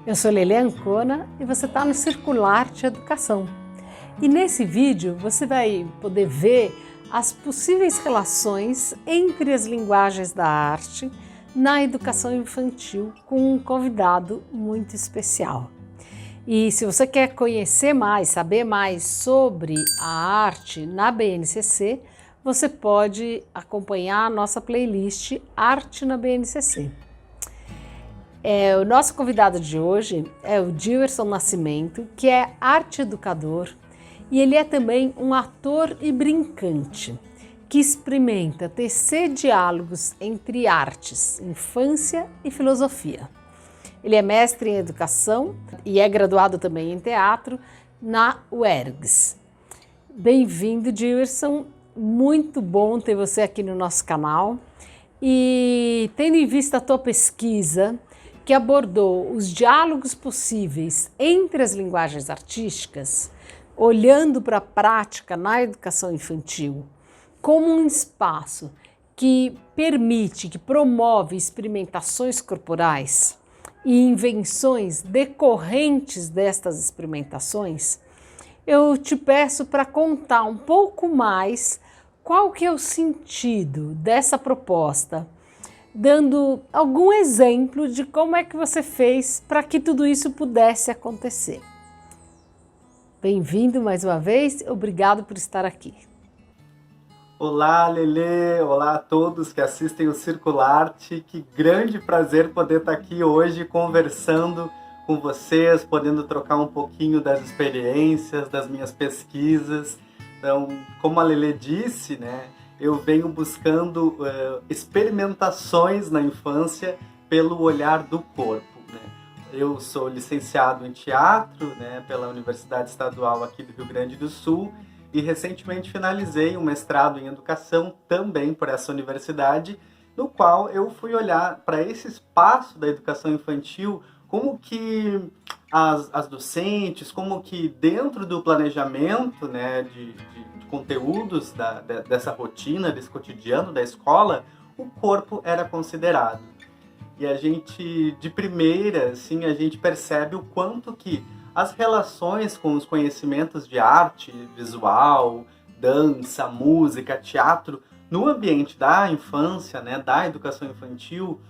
Eu sou Lele Ancona e você está no Circularte Educação. E nesse vídeo você vai poder ver as possíveis relações entre as linguagens da arte na educação infantil com um convidado muito especial. E se você quer conhecer mais, saber mais sobre a arte na BNCC, você pode acompanhar a nossa playlist Arte na BNCC. O nosso convidado de hoje é o Dillerson Nascimento, que é arte educador e ele é também um ator e brincante, que experimenta tecer diálogos entre artes, infância e filosofia. Ele é mestre em educação e é graduado também em teatro na UERGS. Bem-vindo, Dillerson. Muito bom ter você aqui no nosso canal. E tendo em vista a tua pesquisa, que abordou os diálogos possíveis entre as linguagens artísticas, olhando para a prática na educação infantil como um espaço que permite, que promove experimentações corporais e invenções decorrentes destas experimentações, eu te peço para contar um pouco mais qual que é o sentido dessa proposta, dando algum exemplo de como é que você fez para que tudo isso pudesse acontecer. Bem-vindo mais uma vez, obrigado por estar aqui. Olá, Lele! Olá a todos que assistem o Circularte. Que grande prazer poder estar aqui hoje conversando com vocês, podendo trocar um pouquinho das experiências, das minhas pesquisas. Então, como a Lele disse, né, eu venho buscando experimentações na infância pelo olhar do corpo. Né? Eu sou licenciado em teatro, né, pela Universidade Estadual aqui do Rio Grande do Sul e recentemente finalizei um mestrado em educação também por essa universidade, no qual eu fui olhar para esse espaço da educação infantil, como que as docentes, como que dentro do planejamento, né, de conteúdos dessa rotina, desse cotidiano da escola, o corpo era considerado. E a gente, de primeira, assim, a gente percebe o quanto que as relações com os conhecimentos de arte visual, dança, música, teatro, no ambiente da infância, né, da educação infantil,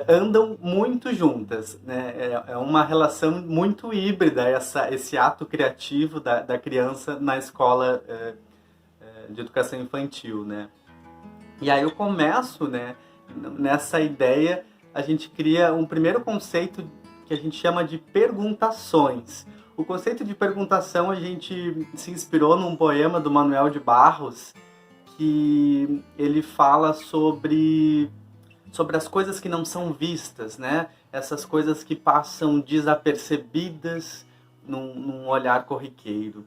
andam muito juntas, né? É uma relação muito híbrida esse ato criativo da criança na escola de educação infantil, né? E aí eu começo, né, nessa ideia, a gente cria um primeiro conceito que a gente chama de perguntações. O conceito de perguntação a gente se inspirou num poema do Manuel de Barros, que ele fala sobre as coisas que não são vistas, né? Essas coisas que passam desapercebidas num olhar corriqueiro.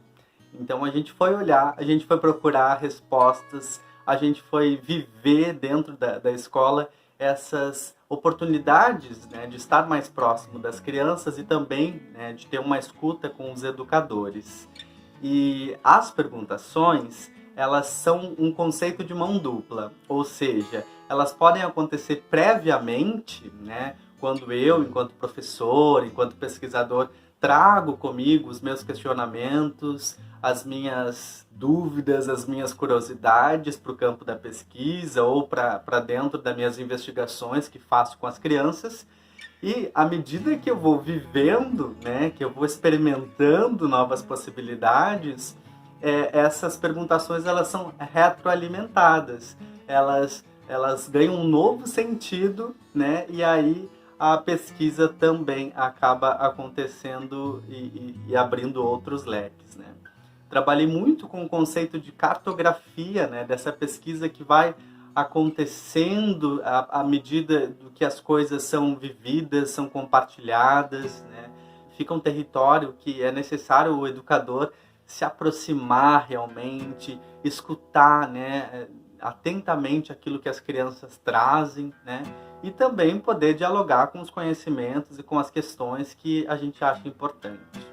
Então a gente foi olhar, a gente foi procurar respostas, a gente foi viver dentro da escola essas oportunidades, né, de estar mais próximo das crianças e também, né, de ter uma escuta com os educadores. E as perguntações, elas são um conceito de mão dupla, ou seja, elas podem acontecer previamente, né, quando eu, enquanto professor, enquanto pesquisador, trago comigo os meus questionamentos, as minhas dúvidas, as minhas curiosidades para o campo da pesquisa ou para dentro das minhas investigações que faço com as crianças. E à medida que eu vou vivendo, né, que eu vou experimentando novas possibilidades, essas perguntações elas são retroalimentadas, elas ganham um novo sentido, né, e aí a pesquisa também acaba acontecendo e abrindo outros leques, né. Trabalhei muito com o conceito de cartografia, né, dessa pesquisa que vai acontecendo à medida do que as coisas são vividas, são compartilhadas, né? Fica um território que é necessário o educador se aproximar realmente, escutar, né, atentamente aquilo que as crianças trazem, né? E também poder dialogar com os conhecimentos e com as questões que a gente acha importante.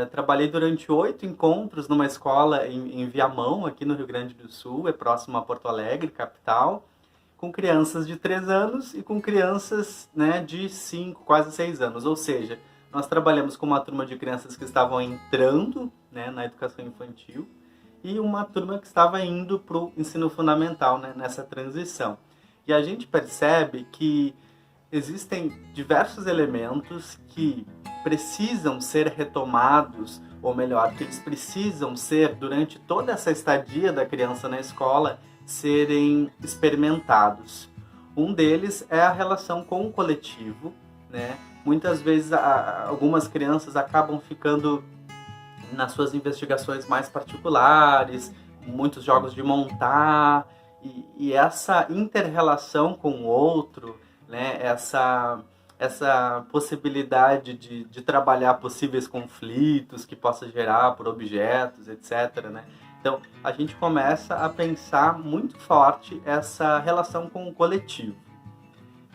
Trabalhei durante 8 encontros numa escola em Viamão, aqui no Rio Grande do Sul, é próximo a Porto Alegre, capital. com crianças de 3 anos e com crianças, né, de 5, quase 6 anos. Ou seja, nós trabalhamos com uma turma de crianças que estavam entrando, né, na educação infantil e uma turma que estava indo para o ensino fundamental, né, nessa transição. E a gente percebe que existem diversos elementos que precisam ser retomados, ou melhor, que eles precisam ser, durante toda essa estadia da criança na escola, serem experimentados. Um deles é a relação com o coletivo, né? Muitas vezes algumas crianças acabam ficando nas suas investigações mais particulares, muitos jogos de montar, e essa inter-relação com o outro, né? Essa possibilidade de trabalhar possíveis conflitos que possa gerar por objetos, etc., né? Então, a gente começa a pensar muito forte essa relação com o coletivo.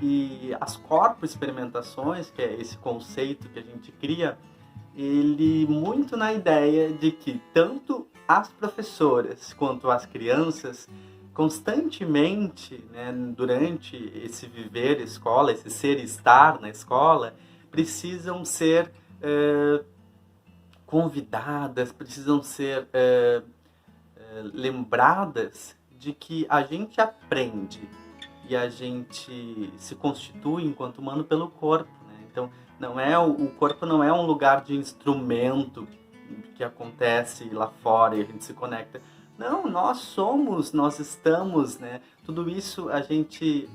E as corpo-experimentações, que é esse conceito que a gente cria, ele muito na ideia de que tanto as professoras quanto as crianças, constantemente, né, durante esse viver escola, esse ser estar na escola, precisam ser convidadas, precisam ser lembradas de que a gente aprende e a gente se constitui enquanto humano pelo corpo, né? Então, o corpo não é um lugar de instrumento que acontece lá fora e a gente se conecta. Não, nós estamos, né? Tudo isso a gente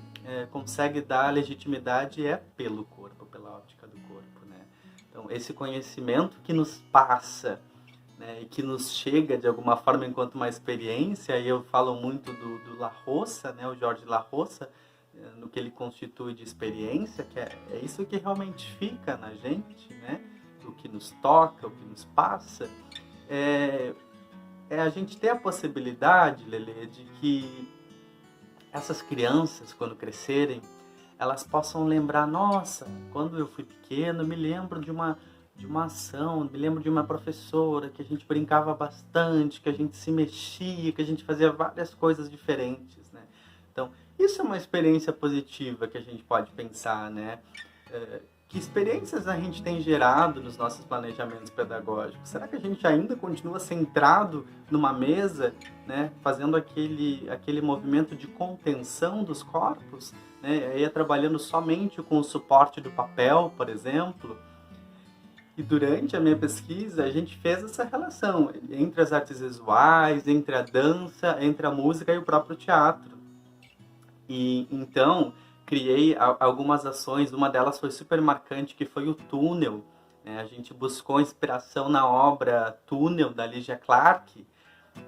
consegue dar legitimidade pelo corpo, pela ótica do corpo, né? Então, esse conhecimento que nos passa, né, e que nos chega de alguma forma enquanto uma experiência, e eu falo muito do La Roça, né, o Jorge La Roça, no que ele constitui de experiência, que é isso que realmente fica na gente, né, o que nos toca, o que nos passa, é a gente ter a possibilidade, Lelê, de que essas crianças, quando crescerem, elas possam lembrar, nossa, quando eu fui pequeno, me lembro de uma ação, me lembro de uma professora que a gente brincava bastante, que a gente se mexia, que a gente fazia várias coisas diferentes, né? Então, isso é uma experiência positiva que a gente pode pensar, né? Que experiências a gente tem gerado nos nossos planejamentos pedagógicos? Será que a gente ainda continua centrado numa mesa, né, fazendo aquele movimento de contenção dos corpos, né, ia trabalhando somente com o suporte do papel, por exemplo? E durante a minha pesquisa, a gente fez essa relação entre as artes visuais, entre a dança, entre a música e o próprio teatro. E então, criei algumas ações, uma delas foi super marcante, que foi o túnel. A gente buscou inspiração na obra Túnel, da Lygia Clark.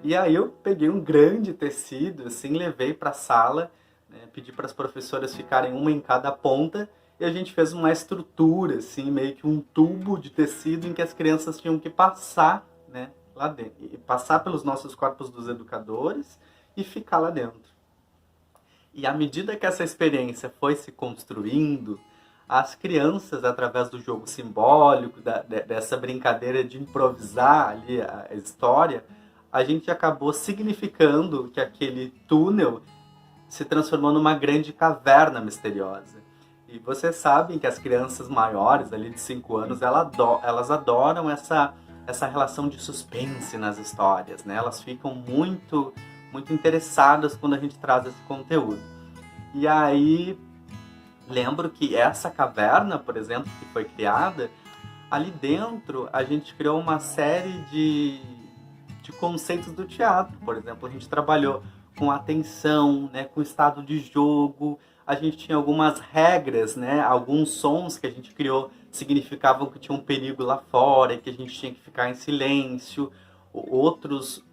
E aí eu peguei um grande tecido, assim, levei para a sala, né, pedi para as professoras ficarem uma em cada ponta, e a gente fez uma estrutura, assim, meio que um tubo de tecido em que as crianças tinham que passar, né, lá dentro. E passar pelos nossos corpos dos educadores e ficar lá dentro. E à medida que essa experiência foi se construindo, as crianças, através do jogo simbólico, dessa brincadeira de improvisar ali a história, a gente acabou significando que aquele túnel se transformou numa grande caverna misteriosa. E vocês sabem que as crianças maiores, ali de 5 anos, elas adoram essa relação de suspense nas histórias, né? Elas ficam muito, muito interessadas quando a gente traz esse conteúdo. E aí, lembro que essa caverna, por exemplo, que foi criada, ali dentro a gente criou uma série de conceitos do teatro. Por exemplo, a gente trabalhou com atenção, né, com estado de jogo. A gente tinha algumas regras, né, alguns sons que a gente criou significavam que tinha um perigo lá fora e que a gente tinha que ficar em silêncio. Outros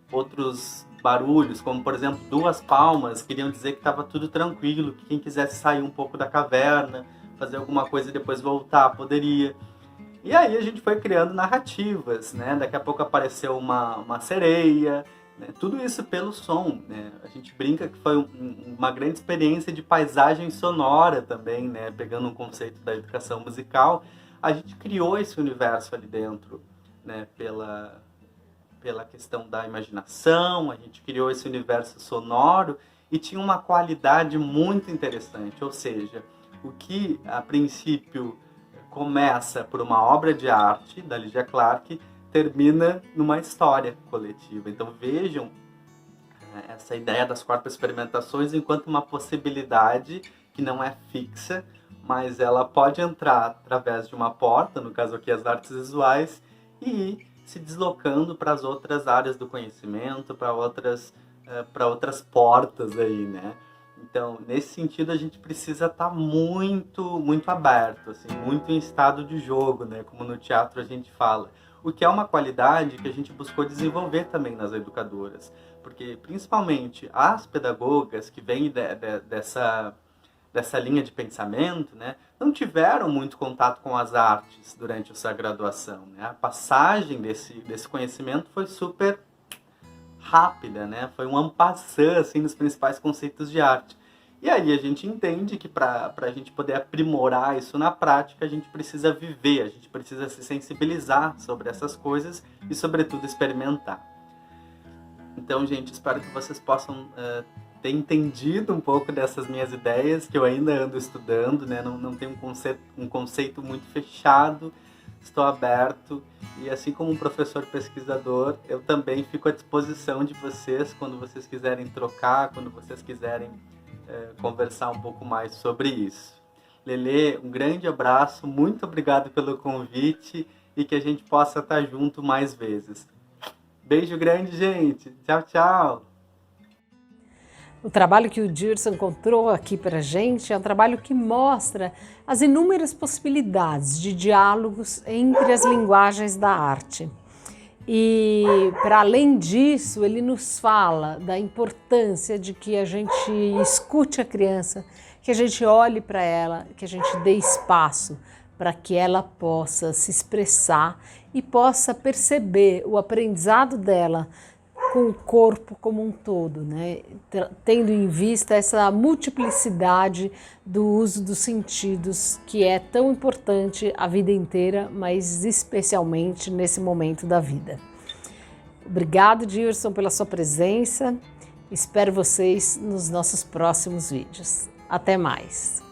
barulhos, como por exemplo 2 palmas, queriam dizer que estava tudo tranquilo, que quem quisesse sair um pouco da caverna, fazer alguma coisa e depois voltar, poderia. E aí a gente foi criando narrativas, né? Daqui a pouco apareceu uma sereia, né? Tudo isso pelo som, né? A gente brinca que foi uma grande experiência de paisagem sonora também, né? Pegando um conceito da educação musical, a gente criou esse universo ali dentro, né? Pela questão da imaginação, a gente criou esse universo sonoro e tinha uma qualidade muito interessante, ou seja, o que a princípio começa por uma obra de arte da Lydia Clark, termina numa história coletiva. Então vejam essa ideia das 4 experimentações enquanto uma possibilidade que não é fixa, mas ela pode entrar através de uma porta, no caso aqui as artes visuais, e ir se deslocando para as outras áreas do conhecimento, para outras portas aí, né? Então, nesse sentido, a gente precisa estar muito aberto, assim, muito em estado de jogo, né? Como no teatro a gente fala. O que é uma qualidade que a gente buscou desenvolver também nas educadoras. Porque, principalmente, as pedagogas que vêm dessa linha de pensamento, né, não tiveram muito contato com as artes durante a sua graduação, né? A passagem desse conhecimento foi super rápida, né? Foi um en passant, assim, nos principais conceitos de arte. E aí a gente entende que para a gente poder aprimorar isso na prática, a gente precisa viver, a gente precisa se sensibilizar sobre essas coisas e, sobretudo, experimentar. Então, gente, espero que vocês possam ter entendido um pouco dessas minhas ideias, que eu ainda ando estudando, né? Não tenho um conceito muito fechado, estou aberto, e assim como um professor pesquisador, eu também fico à disposição de vocês quando vocês quiserem trocar, quando vocês quiserem conversar um pouco mais sobre isso. Lelê, um grande abraço, muito obrigado pelo convite e que a gente possa estar junto mais vezes. Beijo grande, gente. Tchau, tchau. O trabalho que o Dirson encontrou aqui para a gente é um trabalho que mostra as inúmeras possibilidades de diálogos entre as linguagens da arte. E, para além disso, ele nos fala da importância de que a gente escute a criança, que a gente olhe para ela, que a gente dê espaço para que ela possa se expressar e possa perceber o aprendizado dela com o corpo como um todo, né? Tendo em vista essa multiplicidade do uso dos sentidos, que é tão importante a vida inteira, mas especialmente nesse momento da vida. Obrigado, Dirson, pela sua presença. Espero vocês nos nossos próximos vídeos. Até mais!